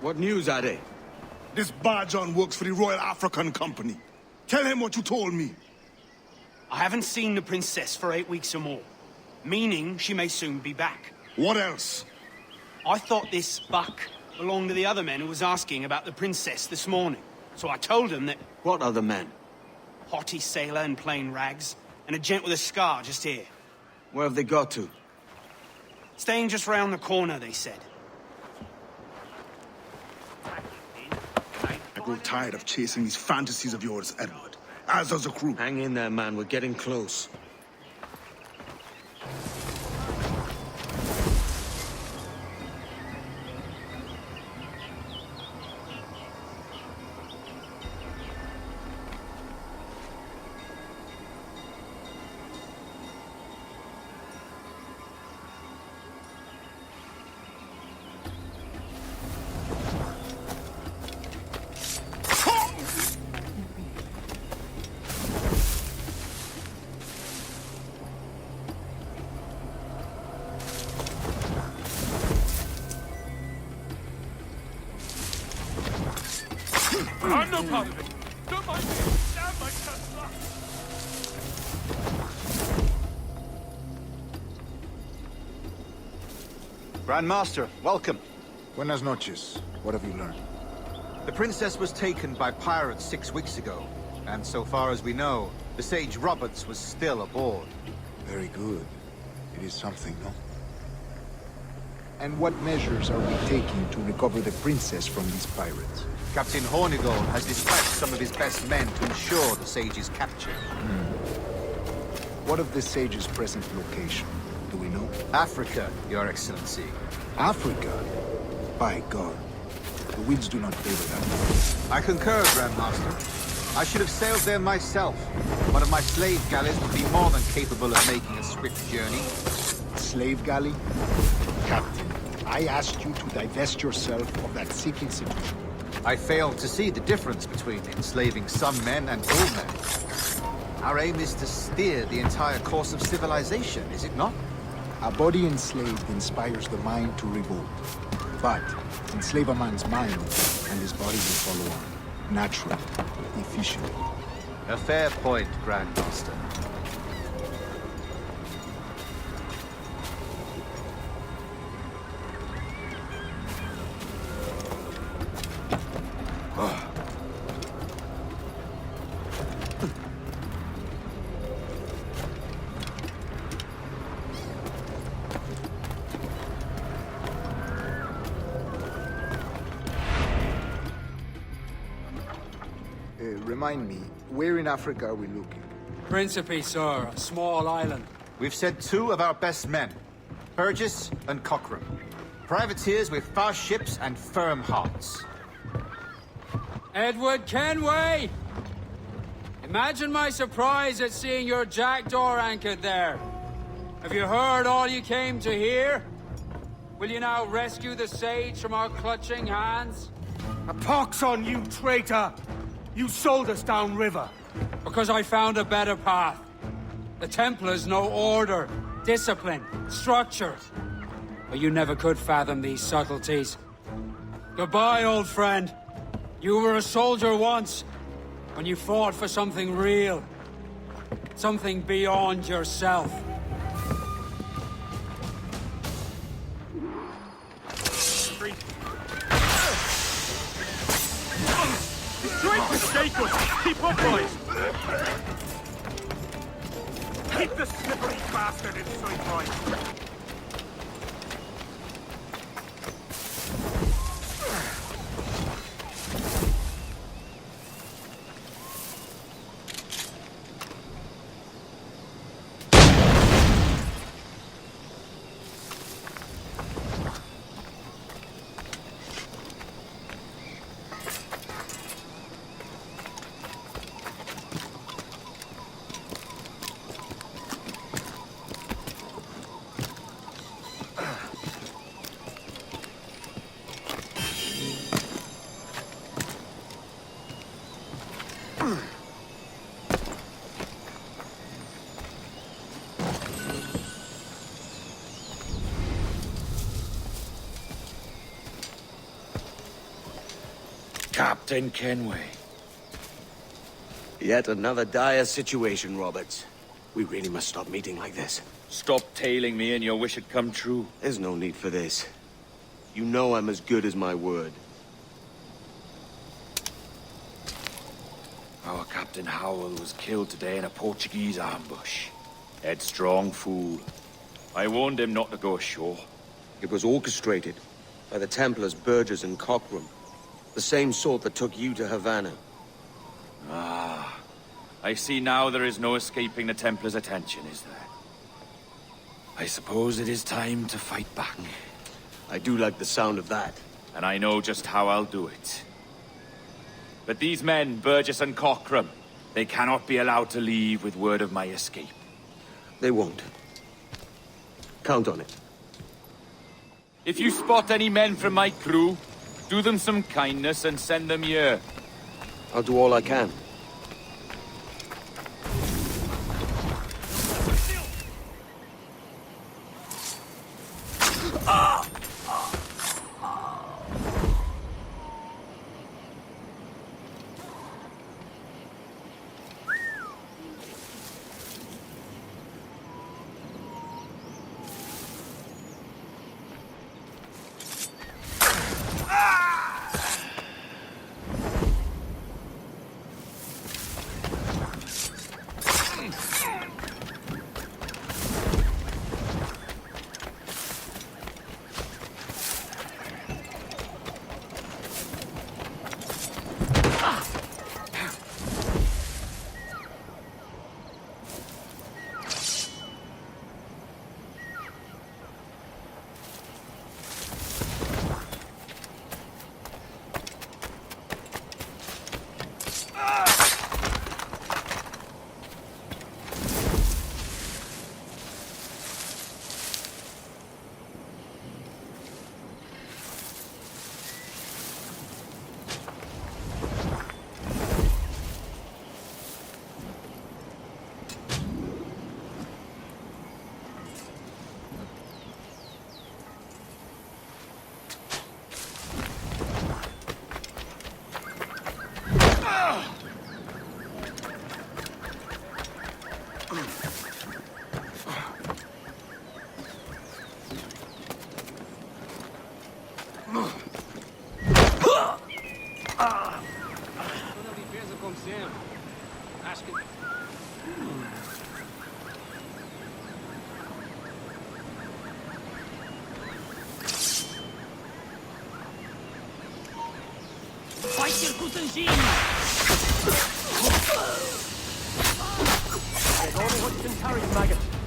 What news are they? This Bajan works for the Royal African Company. Tell him what you told me. I haven't seen the princess for 8 weeks or more, meaning she may soon be back. What else? I thought this buck belonged to the other men who was asking about the princess this morning. So I told him that... What other men? Haughty sailor in plain rags, and a gent with a scar just here. Where have they got to? Staying just round the corner, they said. I grow tired of chasing these fantasies of yours, Edward. As does the crew. Hang in there, man. We're getting close. I'm no part of it. Don't mind me. Damn my cuss. Grandmaster, welcome. Buenas noches. What have you learned? The princess was taken by pirates 6 weeks ago, and so far as we know, the sage Roberts was still aboard. Very good. It is something, no? And what measures are we taking to recover the princess from these pirates? Captain Hornigold has dispatched some of his best men to ensure the sage's capture. What of the sage's present location? Do we know? Africa, Your Excellency. Africa? By God. The winds do not favor that. I concur, Grandmaster. I should have sailed there myself. One of my slave galleys would be more than capable of making a swift journey. Slave galley? Captain, I asked you to divest yourself of that sick institution. I failed to see the difference between enslaving some men and all men. Our aim is to steer the entire course of civilization, is it not? A body enslaved inspires the mind to revolt. But enslave a man's mind, and his body will follow on. Naturally, efficiently. A fair point, Grandmaster. Remind me, where in Africa are we looking? Principe, sir. A small island. We've sent 2 of our best men, Burgess and Cockram. Privateers with fast ships and firm hearts. Edward Kenway! Imagine my surprise at seeing your jackdaw anchored there. Have you heard all you came to hear? Will you now rescue the sage from our clutching hands? A pox on you, traitor! You sold us downriver. Because I found a better path. The Templars know order, discipline, structure. But you never could fathom these subtleties. Goodbye, old friend. You were a soldier once, when you fought for something real. Something beyond yourself. Drink the shakers! Keep up, boys! Keep the slippery bastard in sight, boys! Captain Kenway. Yet another dire situation, Roberts. We really must stop meeting like this. Stop tailing me and your wish had come true. There's no need for this. You know I'm as good as my word. Our Captain Howell was killed today in a Portuguese ambush. Headstrong fool. I warned him not to go ashore. It was orchestrated by the Templars Burgess and Cockram. The same sort that took you to Havana. Ah. I see now there is no escaping the Templars' attention, is there? I suppose it is time to fight back. I do like the sound of that. And I know just how I'll do it. But these men, Burgess and Cockram, they cannot be allowed to leave with word of my escape. They won't. Count on it. If you spot any men from my crew, do them some kindness and send them here. I'll do all I can.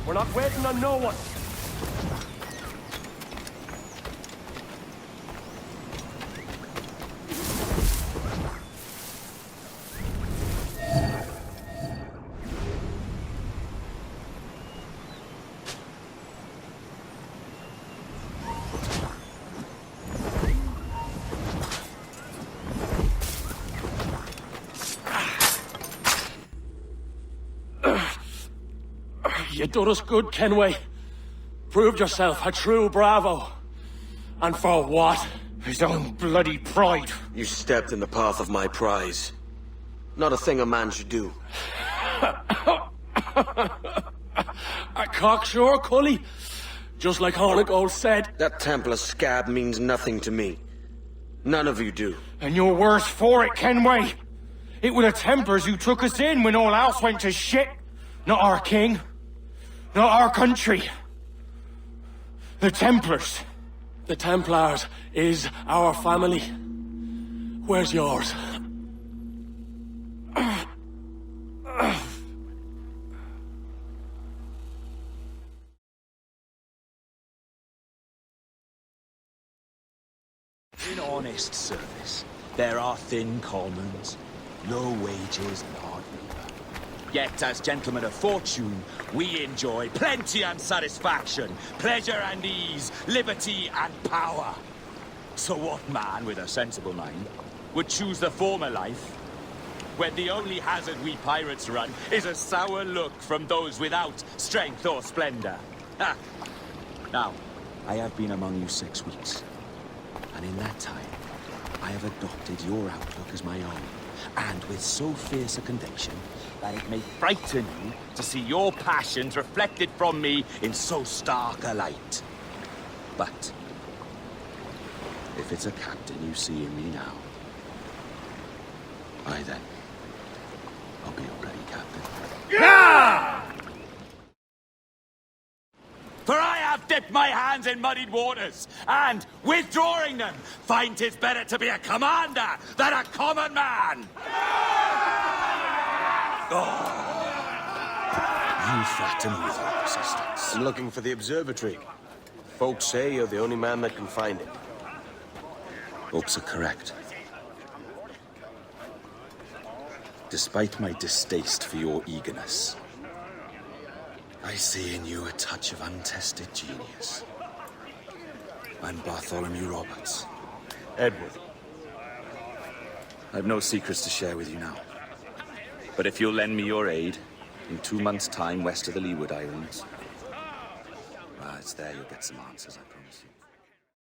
We're not waiting on no one. You done us good, Kenway. Proved yourself a true bravo. And for what? His own bloody pride. You stepped in the path of my prize. Not a thing a man should do. A cocksure, Cully. Just like Hornigold said. That Templar scab means nothing to me. None of you do. And you're worse for it, Kenway. It were the Templars who took us in when all else went to shit. Not our king. Not our country. The Templars. The Templars is our family. Where's yours? In honest service, there are thin commons, low wages and hard labor. Yet, as gentlemen of fortune, we enjoy plenty and satisfaction, pleasure and ease, liberty and power. So what man with a sensible mind would choose the former life, when the only hazard we pirates run is a sour look from those without strength or splendor? Ha! Now, I have been among you 6 weeks, and in that time, I have adopted your outlook as my own, and with so fierce a conviction that it may frighten you to see your passions reflected from me in so stark a light. But if it's a captain you see in me now, then, I'll be already captain. Yeah! For I have dipped my hands in muddied waters, and, withdrawing them, find 'tis better to be a commander than a common man! You threaten me with your persistence. I'm looking for the observatory. Folks say you're the only man that can find it. Folks are correct. Despite my distaste for your eagerness, I see in you a touch of untested genius. I'm Bartholomew Roberts. Edward. I've no secrets to share with you now. But if you'll lend me your aid, in 2 months' time west of the Leeward Islands, it's there you'll get some answers, I promise you.